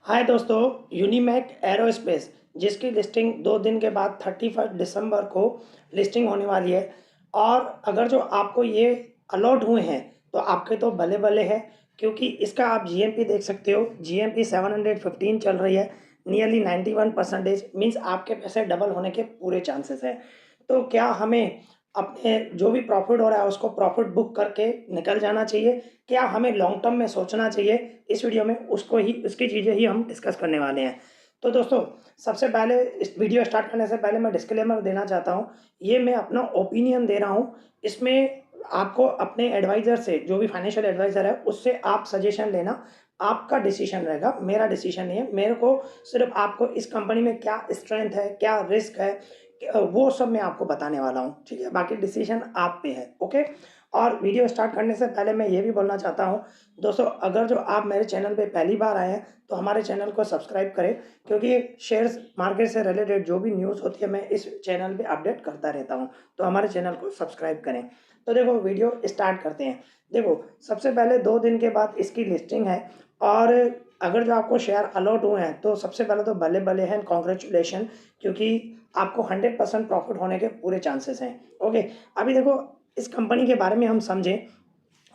हाय दोस्तों, यूनिमैक एरोस्पेस जिसकी लिस्टिंग 2 दिन के बाद 31 दिसंबर को लिस्टिंग होने वाली है। और अगर जो आपको ये अलॉट हुए हैं तो आपके तो भले भले हैं, क्योंकि इसका आप जीएमपी देख सकते हो। जीएमपी 715 चल रही है, नियरली 91% मीन्स आपके पैसे डबल होने के पूरे चांसेस हैं। तो क्या हमें अपने जो भी प्रॉफिट हो रहा है उसको प्रॉफिट बुक करके निकल जाना चाहिए, क्या हमें लॉन्ग टर्म में सोचना चाहिए? इस वीडियो में उसकी चीज़ें ही हम डिस्कस करने वाले हैं। तो दोस्तों, सबसे पहले इस वीडियो स्टार्ट करने से पहले मैं डिस्क्लेमर देना चाहता हूँ। ये मैं अपना ओपिनियन दे रहा हूँ। इसमें आपको अपने एडवाइज़र से, जो भी फाइनेंशियल एडवाइज़र है उससे आप सजेशन लेना। आपका डिसीजन रहेगा, मेरा डिसीजन नहीं है। मेरे को सिर्फ आपको इस कंपनी में क्या स्ट्रेंथ है, क्या रिस्क है, वो सब मैं आपको बताने वाला हूँ। ठीक है, बाकी डिसीजन आप पे है। ओके। और वीडियो स्टार्ट करने से पहले मैं ये भी बोलना चाहता हूँ दोस्तों, अगर जो आप मेरे चैनल पे पहली बार आए हैं तो हमारे चैनल को सब्सक्राइब करें, क्योंकि शेयर्स मार्केट से रिलेटेड जो भी न्यूज़ होती है मैं इस चैनल पे अपडेट करता रहता हूँ। तो हमारे चैनल को सब्सक्राइब करें। तो देखो, वीडियो स्टार्ट करते हैं। देखो, सबसे पहले 2 दिन के बाद इसकी लिस्टिंग है। और अगर जो आपको शेयर अलॉट हुए हैं तो सबसे पहले तो भले भले हैं, कॉन्ग्रेचुलेशन, क्योंकि आपको 100% प्रॉफिट होने के पूरे चांसेस हैं। ओके। अभी देखो, इस कंपनी के बारे में हम समझें।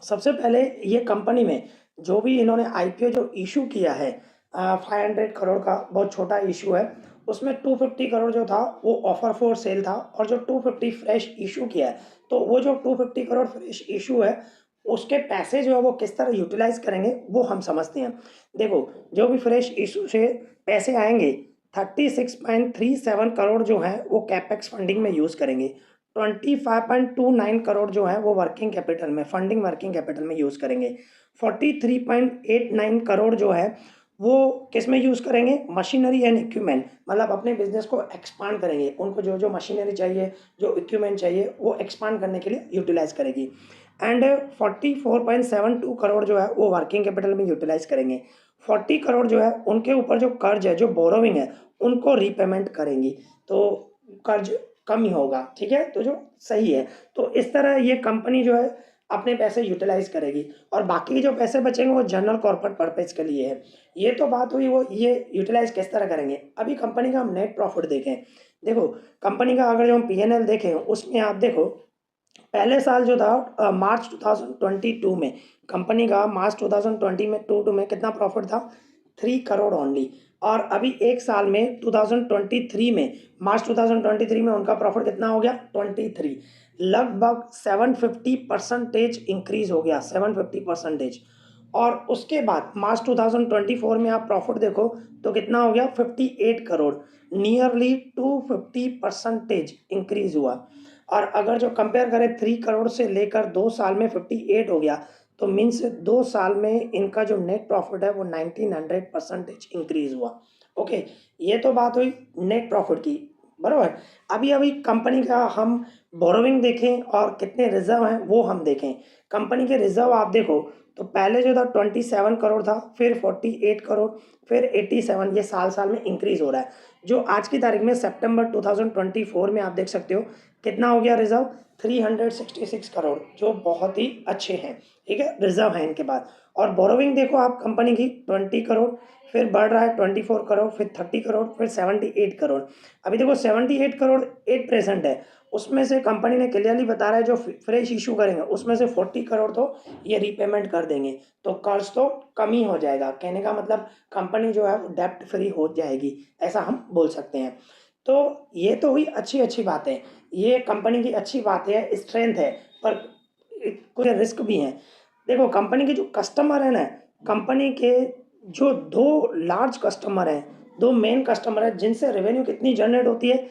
सबसे पहले ये कंपनी में जो भी इन्होंने आईपीओ जो इशू किया है, 500 करोड़ का बहुत छोटा इशू है। उसमें 250 करोड़ जो था वो ऑफर फॉर सेल था, और जो 250 फ्रेश इशू किया है, तो वो जो 250 करोड़ फ्रेश इशू है उसके पैसे जो है वो किस तरह यूटिलाइज करेंगे वो हम समझते हैं। देखो, जो भी फ्रेश इशू से पैसे आएंगे, 36.37 करोड़ जो है वो कैपेक्स फंडिंग में यूज़ करेंगे। 25.29 करोड़ जो है वो वर्किंग कैपिटल में, फंडिंग वर्किंग कैपिटल में यूज़ करेंगे। 43.89 करोड़ जो है वो किस में यूज़ करेंगे? मशीनरी एंड इक्विपमेंट, मतलब अपने बिजनेस को एक्सपांड करेंगे। उनको जो जो मशीनरी चाहिए, जो इक्विपमेंट चाहिए, वो एक्सपांड करने के लिए यूटिलाइज करेगी। एंड 44.72 करोड़ जो है वो वर्किंग कैपिटल में यूटिलाइज करेंगे। 40 करोड़ जो है उनके ऊपर जो कर्ज है, जो बोरोविंग है, उनको रीपेमेंट करेंगी। तो कर्ज कम ही होगा। ठीक है, तो जो सही है। तो इस तरह ये कंपनी जो है अपने पैसे यूटिलाइज करेगी, और बाकी जो पैसे बचेंगे वो जनरल कॉर्पोरेट पर्पज के लिए है। ये तो बात हुई वो ये यूटिलाइज किस तरह करेंगे। अभी कंपनी का हम नेट प्रॉफिट देखें। देखो, कंपनी का अगर जो हम पीएनएल देखें उसमें आप देखो, पहले साल जो था मार्च 2022 में, कंपनी का मार्च 2020 में 22 में कितना प्रॉफिट था? 3 करोड़ ओनली। और अभी एक साल में 2023 में, मार्च 2023 में उनका प्रॉफिट कितना हो गया? 23। लगभग 750% इंक्रीज हो गया, 750%। और उसके बाद मार्च 2024 में आप प्रॉफिट देखो तो कितना हो गया? 58 करोड़। नियरली 250% इंक्रीज हुआ। और अगर जो कंपेयर करें 3 करोड़ से लेकर 2 साल में 58 हो गया, तो मीन्स 2 साल में इनका जो नेट प्रॉफिट है वो 1900% इंक्रीज हुआ। ओके। ये तो बात हुई नेट प्रॉफिट की, बराबर। अभी अभी कंपनी का हम बोरोविंग देखें और कितने रिजर्व हैं वो हम देखें। कंपनी के रिजर्व आप देखो तो पहले जो था 27 करोड़ था, फिर 48 करोड़, फिर 87। ये साल साल में इंक्रीज हो रहा है। जो आज की तारीख में सितंबर 2024 में आप देख सकते हो कितना हो गया रिजर्व? 366 करोड़, जो बहुत ही अच्छे हैं। ठीक है, रिजर्व है इनके बाद। और बोरोविंग देखो आप कंपनी की 20 करोड़, फिर बढ़ रहा है 24 करोड़, फिर 30 करोड़, फिर 78 करोड़। अभी देखो 78 करोड़ एट प्रेजेंट है। उसमें से कंपनी ने क्लियरली बता रहा है जो फ्रेश इशू करेंगे उसमें से 40 करोड़ तो ये रीपेमेंट कर देंगे, तो कर्ज तो कम ही हो जाएगा। कहने का मतलब कंपनी जो है वो डेप्ट फ्री हो जाएगी, ऐसा हम बोल सकते हैं। तो ये तो हुई अच्छी अच्छी बातें, ये कंपनी की अच्छी बात है, स्ट्रेंथ है। पर कुछ रिस्क भी हैं। देखो, कंपनी के जो कस्टमर है ना, कंपनी के जो दो लार्ज कस्टमर हैं, दो मेन कस्टमर हैं जिनसे रेवेन्यू कितनी जनरेट होती है,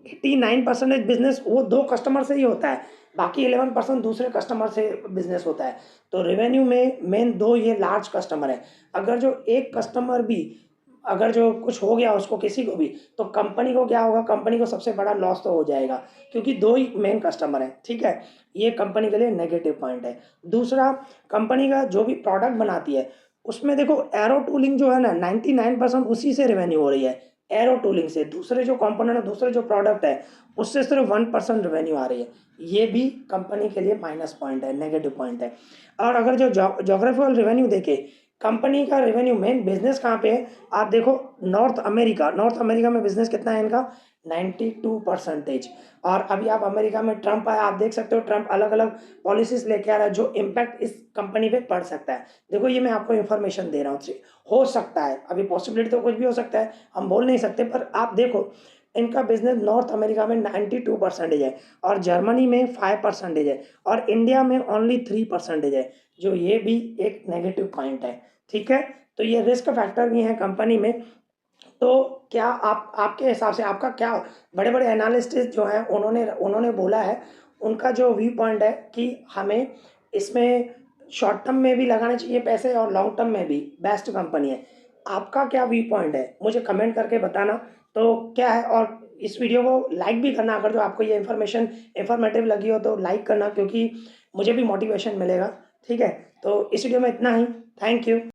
89% बिजनेस वो दो कस्टमर से ही होता है। बाकी 11% दूसरे कस्टमर से बिजनेस होता है। तो रेवेन्यू में मेन दो ये लार्ज कस्टमर है। अगर जो एक कस्टमर भी, अगर जो कुछ हो गया उसको, किसी को भी, तो कंपनी को क्या होगा? कंपनी को सबसे बड़ा लॉस तो हो जाएगा, क्योंकि दो ही मेन कस्टमर हैं। ठीक है, ये कंपनी के लिए नेगेटिव पॉइंट है। दूसरा, कंपनी का जो भी प्रोडक्ट बनाती है उसमें देखो एरो टूलिंग जो है ना, 99% उसी से रेवेन्यू हो रही है। एरो टूलिंग से दूसरे जो कंपोनेंट है, दूसरे जो प्रोडक्ट है, उससे सिर्फ 1% रेवेन्यू आ रही है। ये भी कंपनी के लिए माइनस पॉइंट है, नेगेटिव पॉइंट है। और अगर जो जोग्राफिकल रेवेन्यू देखे, कंपनी का रेवेन्यू मेन बिजनेस कहाँ पे है आप देखो, नॉर्थ अमेरिका में बिजनेस कितना है इनका 92%। और अभी आप अमेरिका में ट्रंप आया, आप देख सकते हो ट्रंप अलग अलग पॉलिसीज लेके आ रहा है जो इम्पैक्ट इस कंपनी पे पड़ सकता है। देखो ये मैं आपको इन्फॉर्मेशन दे रहा हूँ, हो सकता है, अभी पॉसिबिलिटी तो कुछ भी हो सकता है, हम बोल नहीं सकते, पर आप देखो इनका बिजनेस नॉर्थ अमेरिका में 92% है और जर्मनी में 5% है और इंडिया में ओनली 3% है, जो ये भी एक नेगेटिव पॉइंट है। ठीक है, तो ये रिस्क फैक्टर भी है कंपनी में। तो क्या आप आपके हिसाब से आपका क्या, बड़े बड़े एनालिस्ट जो हैं उन्होंने उन्होंने बोला है, उनका जो व्यू पॉइंट है कि हमें इसमें शॉर्ट टर्म में भी लगाने चाहिए पैसे और लॉन्ग टर्म में भी बेस्ट कंपनी है। आपका क्या व्यू पॉइंट है मुझे कमेंट करके बताना। तो क्या है, और इस वीडियो को लाइक भी करना, अगर जो आपको ये इन्फॉर्मेशन इन्फॉर्मेटिव लगी हो तो लाइक करना, क्योंकि मुझे भी मोटिवेशन मिलेगा। ठीक है, तो इस वीडियो में इतना ही। Thank you.